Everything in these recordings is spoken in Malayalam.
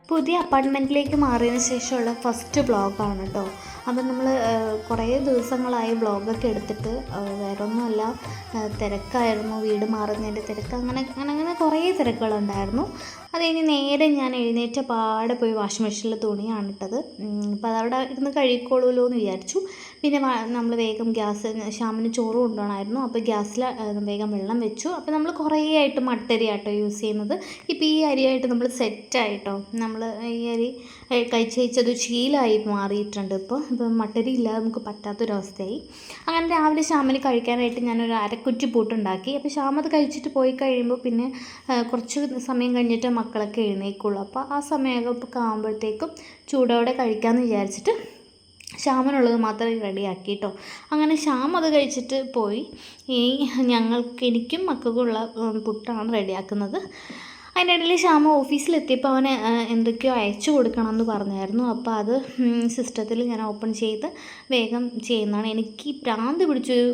പുതിയ അപ്പാർട്ട്മെൻറ്റിലേക്ക് മാറിയതിന് ശേഷമുള്ള ഫസ്റ്റ് വ്ളോഗാണ് കേട്ടോ. അപ്പം നമ്മൾ കുറേ ദിവസങ്ങളായി വ്ളോഗൊക്കെ എടുത്തിട്ട്, വേറൊന്നുമല്ല, തിരക്കായിരുന്നു, വീട് മാറുന്നതിൻ്റെ തിരക്ക്, അങ്ങനെ അങ്ങനെ അങ്ങനെ കുറേ തിരക്കുകളുണ്ടായിരുന്നു. അത് കഴിഞ്ഞ് നേരെ ഞാൻ എഴുന്നേറ്റ പാടെ പോയി വാഷിംഗ് മെഷീനിൽ തുണിയാണ് ഇട്ടത്. അപ്പോൾ അതവിടെ ഇരുന്ന് കഴുകിക്കോളൂല്ലോ എന്ന് വിചാരിച്ചു. പിന്നെ നമ്മൾ വേഗം ഗ്യാസ്, ശ്യാമിന് ചോറ് കൊണ്ടുപോകണമായിരുന്നു, അപ്പോൾ ഗ്യാസിൽ വേഗം വെള്ളം വെച്ചു. അപ്പോൾ നമ്മൾ കുറേ ആയിട്ട് മട്ടരി ആട്ടോ യൂസ് ചെയ്യുന്നത്. ഇപ്പോൾ ഈ അരിയായിട്ട് നമ്മൾ സെറ്റായിട്ടോ, നമ്മൾ ഈ അരി കഴിച്ചത് ശീലമായി മാറിയിട്ടുണ്ട്. ഇപ്പം മട്ടരി ഇല്ലാതെ നമുക്ക് പറ്റാത്തൊരവസ്ഥയായി. അങ്ങനെ രാവിലെ ശ്യാമിന് കഴിക്കാനായിട്ട് ഞാനൊരു അരക്കുറ്റി പുട്ടുണ്ടാക്കി. അപ്പോൾ ശ്യാം അത് കഴിച്ചിട്ട് പോയി കഴിയുമ്പോൾ പിന്നെ കുറച്ച് സമയം കഴിഞ്ഞിട്ട് മക്കളൊക്കെ എഴുന്നേൽക്കുള്ളൂ. അപ്പോൾ ആ സമയമൊക്കെ ആകുമ്പോഴത്തേക്കും ചൂടോടെ കഴിക്കാമെന്ന് വിചാരിച്ചിട്ട് ശ്യാമിനുള്ളത് മാത്രം റെഡിയാക്കി കേട്ടോ. അങ്ങനെ ശ്യാം അത് കഴിച്ചിട്ട് പോയി. എനിക്കും മക്കൾക്കുള്ള പുട്ടാണ് റെഡിയാക്കുന്നത്. അതിൻ്റെ ഇടയിൽ ശ്യാമ ഓഫീസിലെത്തിയപ്പോൾ അവന് എന്തൊക്കെയോ അയച്ചു കൊടുക്കണമെന്ന് പറഞ്ഞായിരുന്നു. അപ്പോൾ അത് സിസ്റ്റത്തിൽ ഞാൻ ഓപ്പൺ ചെയ്ത് വേഗം ചെയ്യുന്നതാണ്. എനിക്ക് ഭ്രാന്ത് പിടിച്ചൊരു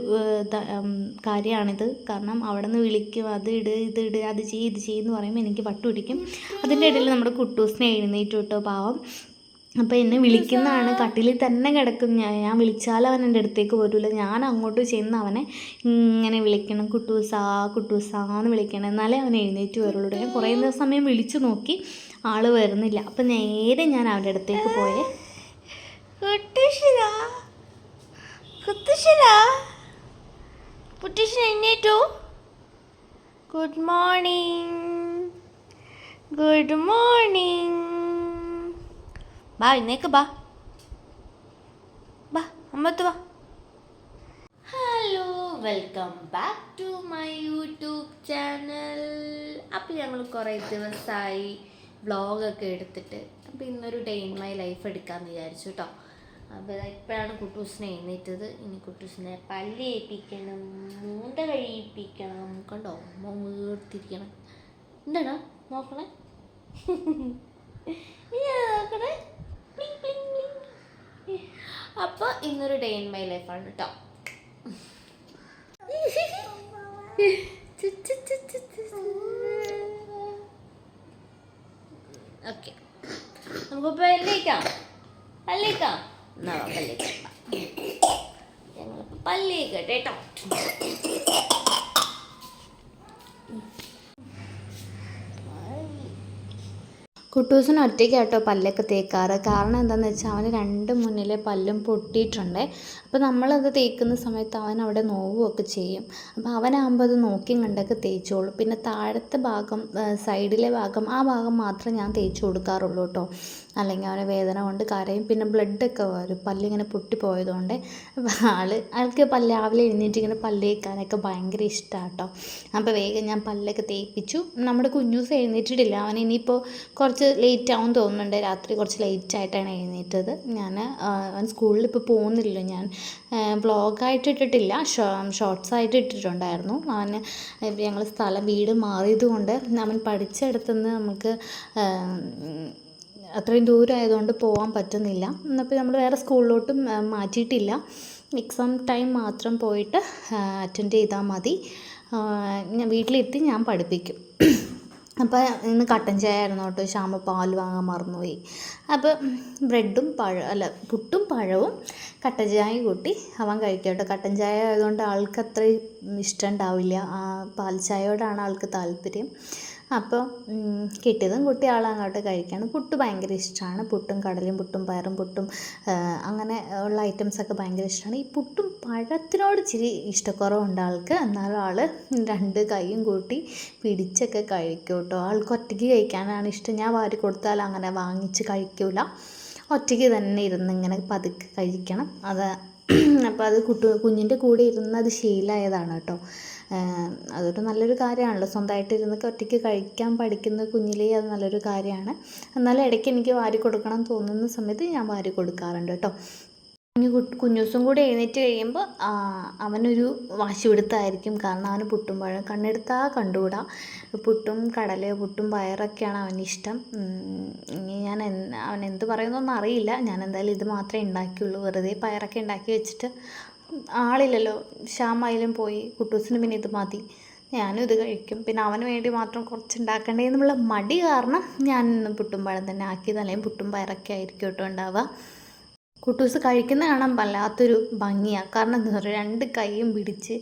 കാര്യമാണിത്. കാരണം അവിടെ നിന്ന് വിളിക്കും, അത് ഇട്, ഇത് ഇട്, അത് ചെയ്യ്, ഇത് ചെയ്യുമെന്ന് പറയുമ്പോൾ എനിക്ക് വട്ടു പിടിക്കും. അതിൻ്റെ ഇടയിൽ നമ്മുടെ കുട്ടൂസിനെ എഴുന്നേറ്റ് വിട്ടോ പാവം. അപ്പോൾ എന്നെ വിളിക്കുന്നതാണ്, കട്ടിലിൽ തന്നെ കിടക്കും. ഞാൻ വിളിച്ചാൽ അവൻ എൻ്റെ അടുത്തേക്ക് വരില്ല. ഞാൻ അങ്ങോട്ട് ചെന്ന് അവനെ ഇങ്ങനെ വിളിക്കണം, കുട്ടൂസാ കുട്ടൂസാന്ന് വിളിക്കണം, എന്നാലേ അവൻ എഴുന്നേറ്റ് വരുള്ളൂ. ഞാൻ കുറേ സമയം വിളിച്ചു നോക്കി, ആൾ വരുന്നില്ല. അപ്പം നേരെ ഞാൻ അവൻ്റെ അടുത്തേക്ക് പോയേ. എഴുന്നേറ്റോ? Good morning, good morning. ബാ, ഇന്നേക്ക് ബാ, അമ്മത്ത് ബാ. Hello, welcome back to my YouTube channel. അപ്പോൾ ഞങ്ങൾ കുറേ ദിവസമായി വ്ളോഗൊക്കെ എടുത്തിട്ട്, അപ്പോൾ ഇന്നൊരു ഡേ ഇൻ മൈ ലൈഫ് എടുക്കാമെന്ന് വിചാരിച്ചു കേട്ടോ. അപ്പോൾ ഇപ്പോഴാണ് കുട്ടൂസിനെ എഴുന്നേറ്റത്. ഇനി കുട്ടൂസിനെ പല്ല് ഏൽപ്പിക്കണം, മൂണ്ട കഴിയിപ്പിക്കണം. കണ്ടോ, വീർത്തിരിക്കണം. എന്താണോ നോക്കണേ? നോക്കണേ. അപ്പോൾ ഇന്നൊരു ഡേ ഇൻ മൈ ലൈഫാണ് കേട്ടോ. ഓക്കെ, നമുക്ക് പല്ലേക്കാം എന്നാ ഞങ്ങൾ പല്ലേക്കട്ടെ കേട്ടോ. കുട്ടൂസിന് ഒറ്റയ്ക്കാട്ടോ പല്ലൊക്കെ തേക്കാറ്. കാരണം എന്താണെന്ന് വെച്ചാൽ അവന് രണ്ട് മുന്നിലെ പല്ലും പൊട്ടിയിട്ടുണ്ട്. അപ്പോൾ നമ്മളത് തേക്കുന്ന സമയത്ത് അവൻ അവിടെ നോവുമൊക്കെ ചെയ്യും. അപ്പോൾ അവനാകുമ്പോൾ അത് നോക്കിയും കണ്ടൊക്കെ തേച്ചോളും. പിന്നെ താഴത്തെ ഭാഗം, സൈഡിലെ ഭാഗം, ആ ഭാഗം മാത്രം ഞാൻ തേച്ച് കൊടുക്കാറുള്ളൂ കേട്ടോ. അല്ലെങ്കിൽ അവന് വേദന കൊണ്ട് കരയും. പിന്നെ ബ്ലഡൊക്കെ വരും പല്ലിങ്ങനെ പൊട്ടിപ്പോയതുകൊണ്ട്. ആൾക്ക് രാവിലെ എഴുന്നേറ്റ് ഇങ്ങനെ പല്ല് തേക്കാനൊക്കെ ഭയങ്കര ഇഷ്ടമാണ് കേട്ടോ. അപ്പോൾ വേഗം ഞാൻ പല്ലൊക്കെ തേപ്പിച്ചു. നമ്മുടെ കുഞ്ഞൂസ് എഴുന്നേറ്റിട്ടില്ല. അവൻ ഇനിയിപ്പോൾ കുറച്ച് ലേറ്റ് ആവും തോന്നുന്നുണ്ട്. രാത്രി കുറച്ച് ലേറ്റായിട്ടാണ് എഴുന്നേറ്റത്. അവൻ സ്കൂളിൽ ഇപ്പോൾ പോകുന്നില്ലല്ലോ. ഞാൻ വ്ളോഗായിട്ട് ഇട്ടിട്ടില്ല, ഷോർട്സായിട്ട് ഇട്ടിട്ടുണ്ടായിരുന്നു. ഞങ്ങൾ വീട് മാറിയത് കൊണ്ട് അവൻ പഠിച്ചെടുത്തുനിന്ന് നമുക്ക് അത്രയും ദൂരമായതുകൊണ്ട് പോകാൻ പറ്റുന്നില്ല. അപ്പോൾ നമ്മൾ വേറെ സ്കൂളിലോട്ടും മാറ്റിയിട്ടില്ല. എക്സാം ടൈം മാത്രം പോയിട്ട് അറ്റൻഡ് ചെയ്താൽ മതി. വീട്ടിലെത്തി ഞാൻ പഠിപ്പിക്കും. അപ്പോൾ ഇന്ന് കട്ടൻ ചായ ആയിരുന്നു കേട്ടോ. ശ്യാമ പാൽ വാങ്ങാൻ മറന്നുപോയി. അപ്പോൾ പുട്ടും പഴവും കട്ടൻ ചായയും കൂട്ടി അവൻ കഴിക്കും കേട്ടോ. കട്ടൻ ചായ ആയതുകൊണ്ട് ആൾക്ക് അത്ര ഇഷ്ടം ഉണ്ടാവില്ല, പാൽ ചായയോടാണ് ആൾക്ക് താല്പര്യം. അപ്പോൾ കിട്ടിയതും കുട്ടി ആളങ്ങോട്ട് കഴിക്കുകയാണ്. പുട്ട് ഭയങ്കര ഇഷ്ടമാണ്. പുട്ടും കടലയും, പുട്ടും പയറും, പുട്ടും അങ്ങനെ ഉള്ള ഐറ്റംസൊക്കെ ഭയങ്കര ഇഷ്ടമാണ്. ഈ പുട്ടും പഴത്തിനോട് ഇച്ചിരി ഇഷ്ടക്കുറവുണ്ട് ആൾക്ക്. എന്നാലും ആൾ രണ്ട് കൈയും കൂട്ടി പിടിച്ചൊക്കെ കഴിക്കും കേട്ടോ. ആൾക്ക് ഒറ്റയ്ക്ക് കഴിക്കാനാണ് ഇഷ്ടം. ഞാൻ വാരി കൊടുത്താൽ അങ്ങനെ വാങ്ങിച്ച് കഴിക്കില്ല. ഒറ്റയ്ക്ക് തന്നെ ഇരുന്ന് ഇങ്ങനെ പതുക്കെ കഴിക്കണം. അപ്പോൾ അത് കുഞ്ഞിൻ്റെ കൂടെ ഇരുന്ന് അത് ശീലമായതാണ് കേട്ടോ. അതൊരു നല്ലൊരു കാര്യമാണല്ലോ. സ്വന്തമായിട്ട് ഇരുന്നൊക്കെ ഒറ്റയ്ക്ക് കഴിക്കാൻ പഠിക്കുന്ന കുഞ്ഞിലേ അത് നല്ലൊരു കാര്യമാണ്. എന്നാലും ഇടയ്ക്ക് എനിക്ക് വാരി കൊടുക്കണം തോന്നുന്ന സമയത്ത് ഞാൻ വാരി കൊടുക്കാറുണ്ട് കേട്ടോ. കുഞ്ഞൂസും കൂടെ എഴുന്നേറ്റ് കഴിയുമ്പോൾ അവനൊരു വാശി പിടുത്തമായിരിക്കും. കാരണം അവന് പുട്ടും പഴം കണ്ണെടുത്താൽ കണ്ടുകൂടാ. പുട്ടും കടലയോ പുട്ടും പയറൊക്കെയാണ് അവനിഷ്ടം. ഇനി അവൻ എന്ത് പറയുന്നൊന്നും അറിയില്ല. ഞാൻ എന്തായാലും ഇത് മാത്രമേ ഉണ്ടാക്കിയുള്ളൂ. വെറുതെ പയറൊക്കെ ഉണ്ടാക്കി വെച്ചിട്ട് ആളില്ലല്ലോ. ശ്യാമായാലും പോയി, കുട്ടൂസിന് പിന്നെ ഇത് മതി. ഞാനും ഇത് കഴിക്കും. പിന്നെ അവന് വേണ്ടി മാത്രം കുറച്ച് ഉണ്ടാക്കണ്ടേ എന്നുള്ള മടി കാരണം ഞാൻ ഇന്ന് പുട്ടും പഴം തന്നെ ആക്കിയത്. അല്ലെങ്കിൽ പുട്ടും പയറൊക്കെ ആയിരിക്കും കേട്ടോ ഉണ്ടാവുക. കുട്ടൂസ് കഴിക്കുന്ന കാണാൻ വല്ലാത്തൊരു ഭംഗിയാണ്. കാരണം എന്താ പറയുക, രണ്ട് കൈയും പിടിച്ച്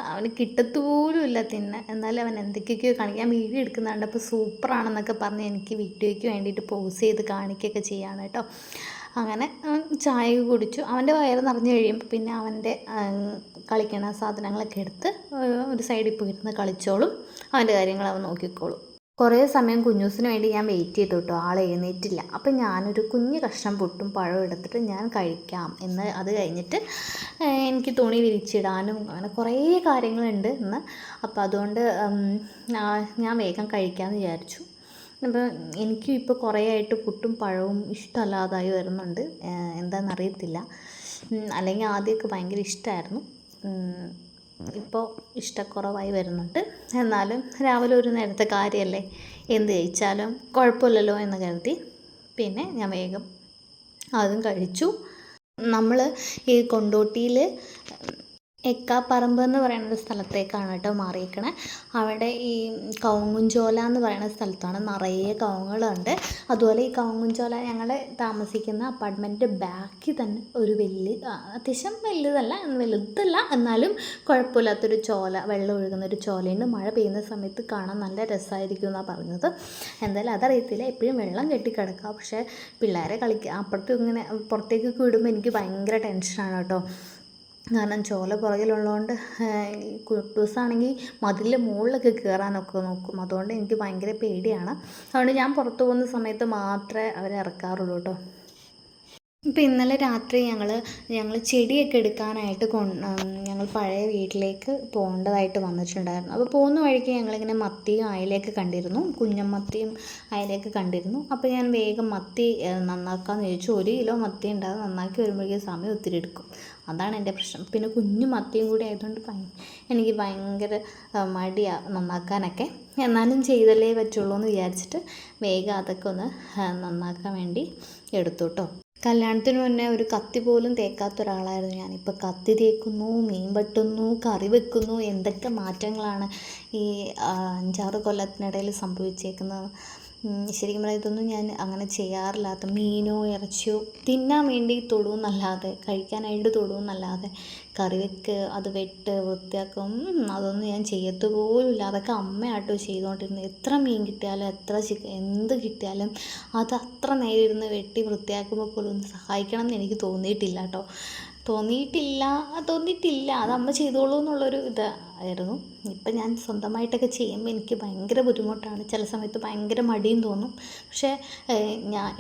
അവന് കിട്ടത്തുപോലും ഇല്ല തിന്നാൻ. എന്നാലും അവൻ എന്തൊക്കെയൊക്കെയോ കാണിക്കാൻ വീഡിയോ എടുക്കുന്ന കണ്ടപ്പോൾ സൂപ്പറാണെന്നൊക്കെ പറഞ്ഞ് എനിക്ക് വീഡിയോയ്ക്ക് വേണ്ടിയിട്ട് പോസ് ചെയ്ത് കാണിക്കുകയൊക്കെ ചെയ്യാണ് കേട്ടോ. അങ്ങനെ ചായ കുടിച്ചു. അവൻ്റെ വയറ് നിറഞ്ഞു കഴിയുമ്പോൾ പിന്നെ അവൻ്റെ കളിക്കണ സാധനങ്ങളൊക്കെ എടുത്ത് ഒരു സൈഡിൽ പോയിരുന്ന് കളിച്ചോളും. അവൻ്റെ കാര്യങ്ങൾ അവൻ നോക്കിക്കോളും. കുറേ സമയം കുഞ്ഞൂസിന് വേണ്ടി ഞാൻ വെയിറ്റ് ചെയ്തു കേട്ടോ. ആൾ എഴുന്നേറ്റില്ല. അപ്പം ഞാനൊരു കുഞ്ഞ് കഷ്ണം പുട്ടും പഴവും എടുത്തിട്ട് ഞാൻ കഴിക്കാം എന്ന്. അത് കഴിഞ്ഞിട്ട് എനിക്ക് തുണി വിരിച്ചിടാനും അങ്ങനെ കുറേ കാര്യങ്ങളുണ്ട് ഇന്ന്. അപ്പോൾ അതുകൊണ്ട് ഞാൻ വേഗം കഴിക്കാമെന്ന് വിചാരിച്ചു. അപ്പോൾ എനിക്കും ഇപ്പോൾ കുറേ ആയിട്ട് പുട്ടും പഴവും ഇഷ്ടമല്ലാതായി വരുന്നുണ്ട്. എന്താണെന്നറിയത്തില്ല. അല്ലെങ്കിൽ ആദ്യമൊക്കെ ഭയങ്കര ഇഷ്ടമായിരുന്നു. ഇപ്പോൾ ഇഷ്ടക്കുറവായി വരുന്നുണ്ട്. എന്നാലും രാവിലെ ഒരു നേരത്തെ കാര്യമല്ലേ, എന്ത് കഴിച്ചാലും കുഴപ്പമില്ലല്ലോ എന്ന് കരുതി പിന്നെ ഞാൻ വേഗം അതും കഴിച്ചു. നമ്മൾ ഈ കൊണ്ടോട്ടിയിൽ എക്കാപ്പറമ്പ് എന്ന് പറയുന്ന ഒരു സ്ഥലത്തേക്കാണ് കേട്ടോ മാറിയിരിക്കണേ. അവിടെ ഈ കവുങ്ങുംചോല എന്ന് പറയുന്ന സ്ഥലത്താണ് നിറയെ കവുങ്ങുകളുണ്ട്. അതുപോലെ ഈ കവുങ്ങുംചോല ഞങ്ങൾ താമസിക്കുന്ന അപ്പാർട്ട്മെൻറ്റ് ബാക്കിൽ തന്നെ ഒരു അത്യാവശ്യം വലുതല്ല എന്നാലും കുഴപ്പമില്ലാത്തൊരു ചോല, വെള്ളം ഒഴുകുന്നൊരു ചോലയുണ്ട്. മഴ പെയ്യുന്ന സമയത്ത് കാണാൻ നല്ല രസമായിരിക്കും എന്നാണ് പറഞ്ഞത്. എന്തായാലും അതറിയത്തില്ല, എപ്പോഴും വെള്ളം കെട്ടിക്കിടക്കുക. പക്ഷേ പിള്ളേരെ അപ്പുറത്തും ഇങ്ങനെ പുറത്തേക്കൊക്കെ വിടുമ്പോൾ എനിക്ക് ഭയങ്കര ടെൻഷനാണ് കേട്ടോ. കാരണം ചോല പുറകിലുള്ളതുകൊണ്ട് കുട്ടൂസാണെങ്കിൽ മതിലിൻ്റെ മുകളിലൊക്കെ കയറാനൊക്കെ നോക്കും. അതുകൊണ്ട് എനിക്ക് ഭയങ്കര പേടിയാണ്. അതുകൊണ്ട് ഞാൻ പുറത്ത് പോകുന്ന സമയത്ത് മാത്രമേ അവരെ ഇറക്കാറുള്ളൂ കേട്ടോ. ഇപ്പോൾ ഇന്നലെ രാത്രി ഞങ്ങൾ ചെടിയൊക്കെ എടുക്കാനായിട്ട് ഞങ്ങൾ പഴയ വീട്ടിലേക്ക് പോകേണ്ടതായിട്ട് വന്നിട്ടുണ്ടായിരുന്നു. അപ്പോൾ പോകുന്ന വഴിക്ക് ഞങ്ങളിങ്ങനെ മത്തിയും അയലയൊക്കെ കണ്ടിരുന്നു. കുഞ്ഞമ്മത്തിയും അയലയൊക്കെ കണ്ടിരുന്നു. അപ്പോൾ ഞാൻ വേഗം മത്തി നന്നാക്കാമെന്ന് ചോദിച്ചു. 1 കിലോ മത്തി ഉണ്ടാകും. നന്നാക്കി വരുമ്പോഴേക്കും സമയം ഒത്തിരി എടുക്കും. അതാണ് എൻ്റെ പ്രശ്നം. പിന്നെ കുഞ്ഞു മത്തിയും കൂടി ആയതുകൊണ്ട് എനിക്ക് ഭയങ്കര മടിയാണ് നന്നാക്കാനൊക്കെ. എന്നാലും ചെയ്തല്ലേ പറ്റുള്ളൂ എന്ന് വിചാരിച്ചിട്ട് വേഗം അതൊക്കെ ഒന്ന് നന്നാക്കാൻ വേണ്ടി എടുത്തു കേട്ടോ. കല്യാണത്തിന് മുന്നേ ഒരു കത്തി പോലും തേക്കാത്ത ഒരാളായിരുന്നു ഞാൻ. ഇപ്പോൾ കത്തി തേക്കുന്നു, മീൻ വെട്ടുന്നു, കറി വെക്കുന്നു. എന്തൊക്കെ മാറ്റങ്ങളാണ് ഈ 5-6 കൊല്ലത്തിനിടയിൽ സംഭവിച്ചേക്കുന്നത്. ശരിക്കും പറഞ്ഞാൽ ഇതൊന്നും ഞാൻ അങ്ങനെ ചെയ്യാറില്ലാത്ത. മീനോ ഇറച്ചിയോ തിന്നാൻ വേണ്ടി തൊടുമെന്നല്ലാതെ, കഴിക്കാനായിട്ട് തൊടുമെന്നല്ലാതെ കറി വെക്ക്, അത് വെട്ട്, വൃത്തിയാക്കും, അതൊന്നും ഞാൻ ചെയ്യത്തുപോലുമില്ല. അതൊക്കെ അമ്മയാട്ടോ ചെയ്തുകൊണ്ടിരുന്നത്. എത്ര മീൻ കിട്ടിയാലും എത്ര എന്ത് കിട്ടിയാലും അത് അത്ര നേരം ഇരുന്ന് വെട്ടി വൃത്തിയാക്കുമ്പോൾ പോലും ഒന്ന് സഹായിക്കണം എന്ന് എനിക്ക് തോന്നിയിട്ടില്ല കേട്ടോ. തോന്നിയിട്ടില്ല. അത് അമ്മ ചെയ്തോളൂ എന്നുള്ളൊരു ഇതായിരുന്നു. ഇപ്പം ഞാൻ സ്വന്തമായിട്ടൊക്കെ ചെയ്യുമ്പോൾ എനിക്ക് ഭയങ്കര ബുദ്ധിമുട്ടാണ്. ചില സമയത്ത് ഭയങ്കര മടിയും തോന്നും. പക്ഷേ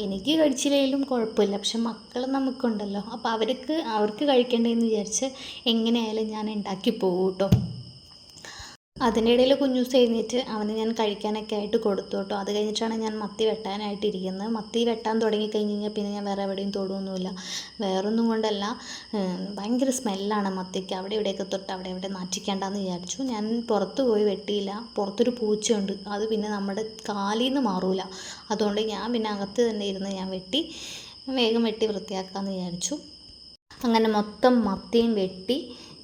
എനിക്ക് കഴിച്ചില്ലെങ്കിലും കുഴപ്പമില്ല. പക്ഷെ മക്കൾ നമുക്കുണ്ടല്ലോ, അപ്പോൾ അവർക്ക് കഴിക്കേണ്ടതെന്ന് വിചാരിച്ച് എങ്ങനെയായാലും ഞാൻ ഉണ്ടാക്കി പോകും കേട്ടോ. അതിൻ്റെ ഇടയിൽ കുഞ്ഞൂസ് എഴുന്നേറ്റ് അവന് ഞാൻ കഴിക്കാനൊക്കെ ആയിട്ട് കൊടുത്തു കേട്ടോ. അത് കഴിഞ്ഞിട്ടാണ് ഞാൻ മത്തി വെട്ടാനായിട്ട് ഇരിക്കുന്നത്. മത്തി വെട്ടാൻ തുടങ്ങിക്കഴിഞ്ഞ് കഴിഞ്ഞാൽ പിന്നെ ഞാൻ വേറെ എവിടെയും തൊടുമൊന്നുമില്ല. വേറൊന്നും കൊണ്ടല്ല, ഭയങ്കര സ്മെല്ലാണ് മത്തിക്ക്. അവിടെ ഇവിടെയൊക്കെ തൊട്ട് അവിടെ ഇവിടെ നാറ്റിക്കേണ്ടെന്ന് വിചാരിച്ചു. ഞാൻ പുറത്ത് പോയി വെട്ടിയില്ല. പുറത്തൊരു പൂച്ചയുണ്ട്, അത് പിന്നെ നമ്മുടെ കാലിൽ നിന്ന് മാറൂല. അതുകൊണ്ട് ഞാൻ പിന്നെ അകത്ത് തന്നെ ഇരുന്ന് ഞാൻ വേഗം വെട്ടി വൃത്തിയാക്കാമെന്ന് വിചാരിച്ചു. അങ്ങനെ മൊത്തം മത്തിയും വെട്ടി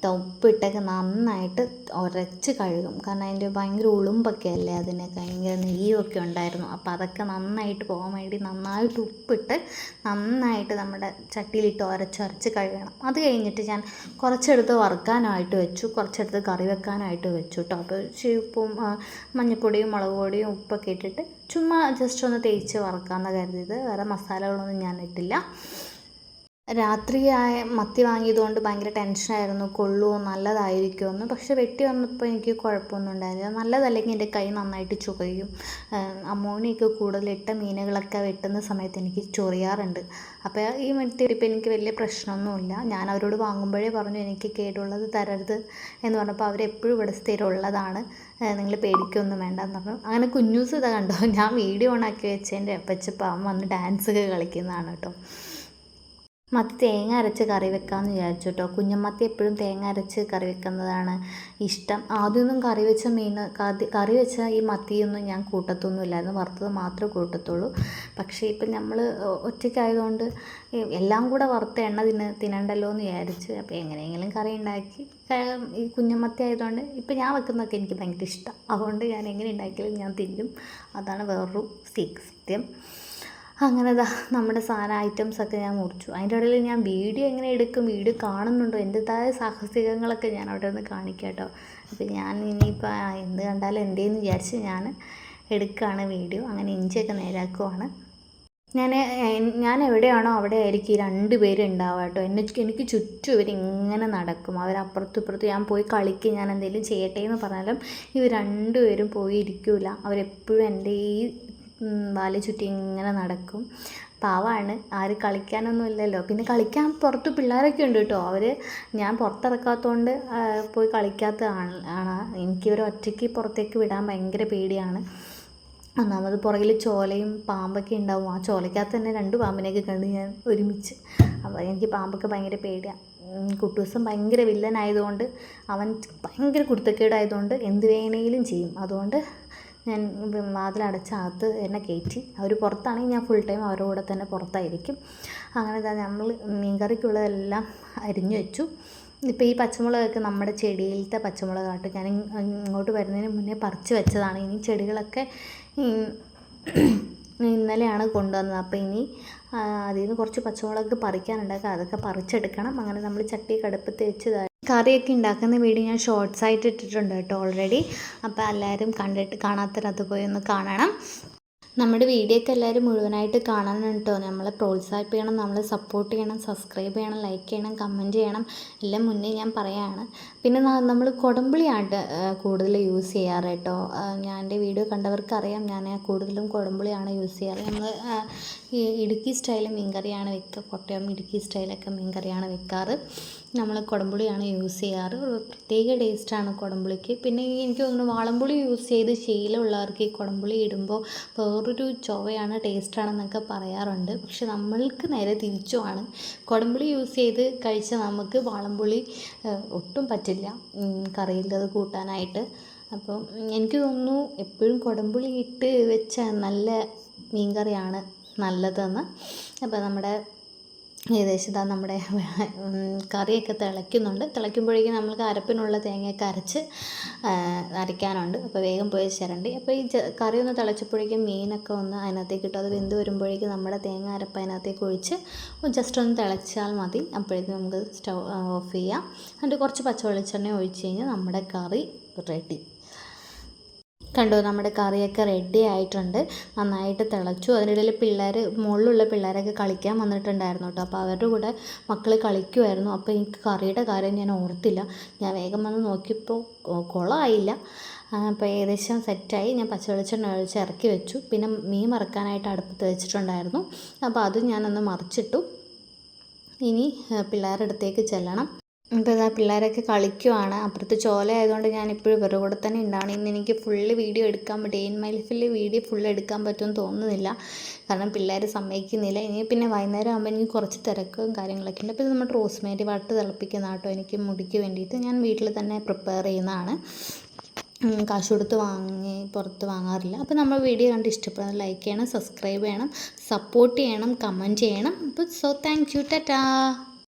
ഉപ്പിട്ടൊക്കെ നന്നായിട്ട് ഉരച്ച് കഴുകും. കാരണം അതിൻ്റെ ഭയങ്കര ഉളുമ്പൊക്കെ അല്ലേ, അതിന് ഭയങ്കര നെയ്യൊക്കെ ഉണ്ടായിരുന്നു. അപ്പോൾ അതൊക്കെ നന്നായിട്ട് പോകാൻ വേണ്ടി നന്നായിട്ട് ഉപ്പിട്ട് നന്നായിട്ട് നമ്മുടെ ചട്ടിയിലിട്ട് ഉരച്ച് കഴുകണം. അത് കഴിഞ്ഞിട്ട് ഞാൻ കുറച്ചെടുത്ത് വറുക്കാനായിട്ട് വെച്ചു, കുറച്ചെടുത്ത് കറി വെക്കാനായിട്ട് വെച്ചു കേട്ടോ. അപ്പോൾ ഉപ്പും മഞ്ഞൾപ്പൊടിയും മുളക് പൊടിയും ഉപ്പൊക്കെ ഇട്ടിട്ട് ചുമ്മാ ജസ്റ്റ് ഒന്ന് തേച്ച് വറുക്കാമെന്ന് കരുതിയത്. വേറെ മസാലകളൊന്നും ഞാൻ ഇട്ടില്ല. രാത്രിയായ മത്തി വാങ്ങിയതുകൊണ്ട് ഭയങ്കര ടെൻഷനായിരുന്നു, കൊള്ളുമോ നല്ലതായിരിക്കുമോ എന്ന്. പക്ഷെ വെട്ടി വന്നപ്പോൾ എനിക്ക് കുഴപ്പമൊന്നും ഉണ്ടായില്ല. നല്ലതല്ലെങ്കിൽ എൻ്റെ കൈ നന്നായിട്ട് ചൊറിയും. അമോണിയൊക്കെ കൂടുതലിട്ട മീനുകളൊക്കെ വെട്ടുന്ന സമയത്ത് എനിക്ക് ചൊറിയാറുണ്ട്. അപ്പോൾ ഈ മെത്തിരിപ്പോൾ എനിക്ക് വലിയ പ്രശ്നമൊന്നുമില്ല. ഞാൻ അവരോട് വാങ്ങുമ്പോഴേ പറഞ്ഞു എനിക്ക് കേടുള്ളത് തരരുത് എന്ന് പറഞ്ഞപ്പോൾ അവരെപ്പോഴും ഇവിടെ സ്ഥിരമുള്ളതാണ്, നിങ്ങൾ പേടിക്കൊന്നും വേണ്ടെന്ന് പറഞ്ഞു. അങ്ങനെ കുഞ്ഞൂസ് ഇതാ കണ്ടോ, ഞാൻ വീഡിയോ ഓണാക്കി വെച്ചപ്പോൾ അവൻ വന്ന് ഡാൻസൊക്കെ കളിക്കുന്നതാണ് കേട്ടോ. മത്തി തേങ്ങ അരച്ച് കറി വെക്കാമെന്ന് വിചാരിച്ചു കേട്ടോ. കുഞ്ഞമത്തി എപ്പോഴും തേങ്ങ അരച്ച് കറി വെക്കുന്നതാണ് ഇഷ്ടം. ആദ്യമൊന്നും കറി വെച്ച മീൻ കറി വെച്ച ഈ മത്തിയൊന്നും ഞാൻ കൂട്ടത്തൊന്നുമില്ലായിരുന്നു, വറുത്തത് മാത്രമേ കൂട്ടത്തുള്ളൂ. പക്ഷേ ഇപ്പം നമ്മൾ ഒറ്റയ്ക്കായതുകൊണ്ട് എല്ലാം കൂടെ വറുത്ത എണ്ണ തിന്നണ്ടല്ലോ എന്ന് വിചാരിച്ച് അപ്പോൾ എങ്ങനെയെങ്കിലും കറി ഉണ്ടാക്കി. ഈ കുഞ്ഞമത്തി ആയതുകൊണ്ട് ഇപ്പം ഞാൻ വെക്കുന്നതൊക്കെ എനിക്ക് ഭയങ്കര ഇഷ്ടം, അതുകൊണ്ട് ഞാൻ എങ്ങനെ ഉണ്ടാക്കിയാലും ഞാൻ തിന്നും. അതാണ് വേറൊരു സത്യം. അങ്ങനെ നമ്മുടെ സാധന ഐറ്റംസൊക്കെ ഞാൻ മുറിച്ചു. അതിൻ്റെ ഇടയിൽ ഞാൻ വീഡിയോ എങ്ങനെ എടുക്കും, വീഡിയോ കാണുന്നുണ്ടോ, എൻ്റെതായ സാഹസികങ്ങളൊക്കെ ഞാൻ അവിടെ നിന്ന് കാണിക്കാം കേട്ടോ. അപ്പോൾ ഞാൻ ഇനിയിപ്പോൾ എന്ത് കണ്ടാലും എന്തേന്ന് വിചാരിച്ച് ഞാൻ എടുക്കുകയാണ് വീഡിയോ. അങ്ങനെ ഇഞ്ചിയൊക്കെ നേരാക്കുവാണ്. ഞാൻ എവിടെയാണോ അവിടെ ആയിരിക്കും ഈ 2 പേര് ഉണ്ടാവുക കേട്ടോ. എനിക്ക് ചുറ്റും ഇവരിങ്ങനെ നടക്കും. അവരപ്പുറത്തും ഇപ്പുറത്തും ഞാൻ പോയി കളിക്കും, ഞാൻ എന്തെങ്കിലും ചെയ്യട്ടെ എന്ന് പറഞ്ഞാലും ഇവർ 2 പേരും പോയി ഇരിക്കില്ല. അവരെപ്പോഴും എൻ്റെ ഈ വാല് ചുറ്റി ഇങ്ങനെ നടക്കും. പാവമാണ്, ആര് കളിക്കാനൊന്നും ഇല്ലല്ലോ. പിന്നെ കളിക്കാൻ പുറത്ത് പിള്ളേരൊക്കെ ഉണ്ട് കേട്ടോ. ഞാൻ പുറത്തിറക്കാത്തതുകൊണ്ട് പോയി കളിക്കാത്ത ആണ്. എനിക്കിവരെ ഒറ്റയ്ക്ക് പുറത്തേക്ക് വിടാൻ ഭയങ്കര പേടിയാണ്. ഒന്നാമത് പുറകിൽ ചോലയും പാമ്പൊക്കെ ഉണ്ടാവും. ആ ചോലയ്ക്കകത്ത് തന്നെ 2 പാമ്പിനെയൊക്കെ കണ്ട് ഞാൻ ഒരുമിച്ച്. അപ്പോൾ എനിക്ക് പാമ്പൊക്കെ ഭയങ്കര പേടിയാണ്. കുട്ടൂസം ഭയങ്കര വില്ലനായതുകൊണ്ട്, അവൻ ഭയങ്കര കുരുത്തക്കേടായതുകൊണ്ട് എന്ത് വേണേലും ചെയ്യും. അതുകൊണ്ട് ഞാൻ വാതിലടച്ച് അകത്ത് എന്നെ കയറ്റി. അവർ പുറത്താണെങ്കിൽ ഞാൻ ഫുൾ ടൈം അവരുടെ കൂടെ തന്നെ പുറത്തായിരിക്കും. അങ്ങനെ നമ്മൾ മീൻകറിക്കുള്ളതെല്ലാം അരിഞ്ഞു വെച്ചു. ഇപ്പോൾ ഈ പച്ചമുളകൊക്കെ നമ്മുടെ ചെടിയിലത്തെ പച്ചമുളകാട്ടോ. ഞാൻ ഇങ്ങോട്ട് വരുന്നതിന് മുന്നേ പറിച്ച് വെച്ചതാണ്. ഇനി ചെടികളൊക്കെ ഇന്നലെയാണ് കൊണ്ടുവന്നത്. അപ്പോൾ ഇനി അതിൽ നിന്ന് കുറച്ച് പച്ചമുളക് പറിക്കാനുണ്ടാക്കുക, അതൊക്കെ പറിച്ചെടുക്കണം. അങ്ങനെ നമ്മൾ ചട്ടിയൊക്കെ അടുപ്പത്ത് വെച്ച് കറിയൊക്കെ ഉണ്ടാക്കുന്ന വീഡിയോ ഞാൻ ഷോർട്സ് ആയിട്ട് ഇട്ടിട്ടുണ്ട് കേട്ടോ ഓൾറെഡി. അപ്പോൾ എല്ലാവരും കാണാത്തവരത് പോയി ഒന്ന് കാണണം. നമ്മുടെ വീഡിയോ ഒക്കെ എല്ലാവരും മുഴുവനായിട്ട് കാണണം കേട്ടോ. നമ്മളെ പ്രോത്സാഹിപ്പിക്കണം, നമ്മളെ സപ്പോർട്ട് ചെയ്യണം, സബ്സ്ക്രൈബ് ചെയ്യണം, ലൈക്ക് ചെയ്യണം, കമൻറ്റ് ചെയ്യണം. എല്ലാം മുന്നേ ഞാൻ പറയുകയാണ്. പിന്നെ നമ്മൾ കുടംപുളിയാണ് കൂടുതൽ യൂസ് ചെയ്യാറ് കേട്ടോ. ഞാൻ എൻ്റെ വീഡിയോ കണ്ടവർക്കറിയാം, ഞാൻ കൂടുതലും കുടംപുളിയാണ് യൂസ് ചെയ്യാറ്. നമ്മൾ ഈ ഇടുക്കി സ്റ്റൈൽ മീൻകറിയാണ് വെക്കുക, കോട്ടയം ഇടുക്കി സ്റ്റൈലൊക്കെ മീൻകറിയാണ് വെക്കാറ്. നമ്മൾ കുടംപുളിയാണ് യൂസ് ചെയ്യാറ്. ഒരു പ്രത്യേക ടേസ്റ്റാണ് കുടംപുളിക്ക്. പിന്നെ എനിക്ക് തോന്നുന്നു വാളംപുളി യൂസ് ചെയ്ത് ശീലമുള്ളവർക്ക് ഈ കുടംപുളി ഇടുമ്പോൾ വേറൊരു ചൊവയാണ്, ടേസ്റ്റാണെന്നൊക്കെ പറയാറുണ്ട്. പക്ഷെ നമ്മൾക്ക് നേരെ തിരിച്ചുമാണ്. കുടംപുളി യൂസ് ചെയ്ത് കഴിച്ച നമുക്ക് വാളംപുളി ഒട്ടും പറ്റില്ല കറിയിൽ അത് കൂട്ടാനായിട്ട്. അപ്പം എനിക്ക് തോന്നുന്നു എപ്പോഴും കുടംപുളി ഇട്ട് വെച്ച നല്ല മീൻകറിയാണ് നല്ലതെന്ന്. അപ്പോൾ നമ്മുടെ ഏകദേശം നമ്മുടെ കറിയൊക്കെ തിളയ്ക്കുന്നുണ്ട്. തിളയ്ക്കുമ്പോഴേക്കും നമ്മൾക്ക് അരപ്പിനുള്ള തേങ്ങയൊക്കെ അരയ്ക്കാനുണ്ട്. അപ്പോൾ വേഗം പോയി ചിരണ്ടി. അപ്പോൾ ഈ കറി ഒന്ന് തിളച്ചപ്പോഴേക്കും മീനൊക്കെ ഒന്ന് അതിനകത്തേക്ക് ഇട്ടു. അത് വെന്ത് വരുമ്പോഴേക്കും നമ്മുടെ തേങ്ങ അരപ്പ് അതിനകത്തേക്ക് ഒഴിച്ച് ജസ്റ്റ് ഒന്ന് തിളച്ചാൽ മതി. അപ്പോഴേക്കും നമുക്ക് സ്റ്റൗ ഓഫ് ചെയ്യാം. എന്നിട്ട് കുറച്ച് പച്ചവെളിച്ചെണ്ണ ഒഴിച്ച് കഴിഞ്ഞാൽ നമ്മുടെ കറി റെഡി. കണ്ടോ, നമ്മുടെ കറിയൊക്കെ റെഡി ആയിട്ടുണ്ട്. നന്നായിട്ട് തിളച്ചു. അതിനിടയിൽ മുകളിലുള്ള പിള്ളേരൊക്കെ കളിക്കാൻ വന്നിട്ടുണ്ടായിരുന്നു കേട്ടോ. അപ്പോൾ അവരുടെ കൂടെ മക്കൾ കളിക്കുമായിരുന്നു. അപ്പോൾ എനിക്ക് കറിയുടെ കാര്യം ഞാൻ ഓർത്തില്ല. ഞാൻ വേഗം വന്ന് നോക്കിയപ്പോൾ കുളമായില്ല. അപ്പോൾ ഏകദേശം സെറ്റായി. ഞാൻ പച്ചവെളിച്ചെണ്ണ ഒഴിച്ച് ഇറക്കി വെച്ചു. പിന്നെ മീൻ വറുക്കാനായിട്ട് അടുപ്പത്ത് വെച്ചിട്ടുണ്ടായിരുന്നു. അപ്പോൾ അതും ഞാനൊന്ന് മറിച്ചിട്ടു. ഇനി പിള്ളേരുടെ അടുത്തേക്ക് ചെല്ലണം. ഇപ്പോൾ ഇതാ പിള്ളേരൊക്കെ കളിക്കുവാണ്. അപ്പുറത്ത് ചോല ആയതുകൊണ്ട് ഞാനിപ്പോഴും ഇവരുടെ കൂടെ തന്നെ ഉണ്ടാവണം. ഇന്ന് എനിക്ക് ഫുള്ള് വീഡിയോ എടുക്കാൻ പറ്റും. ഡേ ഇൻ മൈ ലൈഫിൽ വീഡിയോ ഫുള്ള് എടുക്കാൻ പറ്റുമെന്ന് തോന്നുന്നില്ല, കാരണം പിള്ളേർ സമ്മതിക്കുന്നില്ല. ഇനി പിന്നെ വൈകുന്നേരം ആകുമ്പോൾ എനിക്ക് കുറച്ച് തിരക്കും കാര്യങ്ങളൊക്കെ ഉണ്ട്. അപ്പോൾ ഇത് നമ്മുടെ റോസ്മേരി വാട്ട് തിളപ്പിക്കുന്ന കേട്ടോ. എനിക്ക് മുടിക്ക് വേണ്ടിയിട്ട് ഞാൻ വീട്ടിൽ തന്നെ പ്രിപ്പയർ ചെയ്യുന്നതാണ്. കാശ് കൊടുത്ത് പുറത്ത് വാങ്ങാറില്ല. അപ്പോൾ നമ്മൾ വീഡിയോ കണ്ട് ഇഷ്ടപ്പെടുന്നത് ലൈക്ക് ചെയ്യണം, സബ്സ്ക്രൈബ് ചെയ്യണം, സപ്പോർട്ട് ചെയ്യണം, കമൻറ്റ് ചെയ്യണം. അപ്പോൾ താങ്ക് യു, ടാറ്റാ.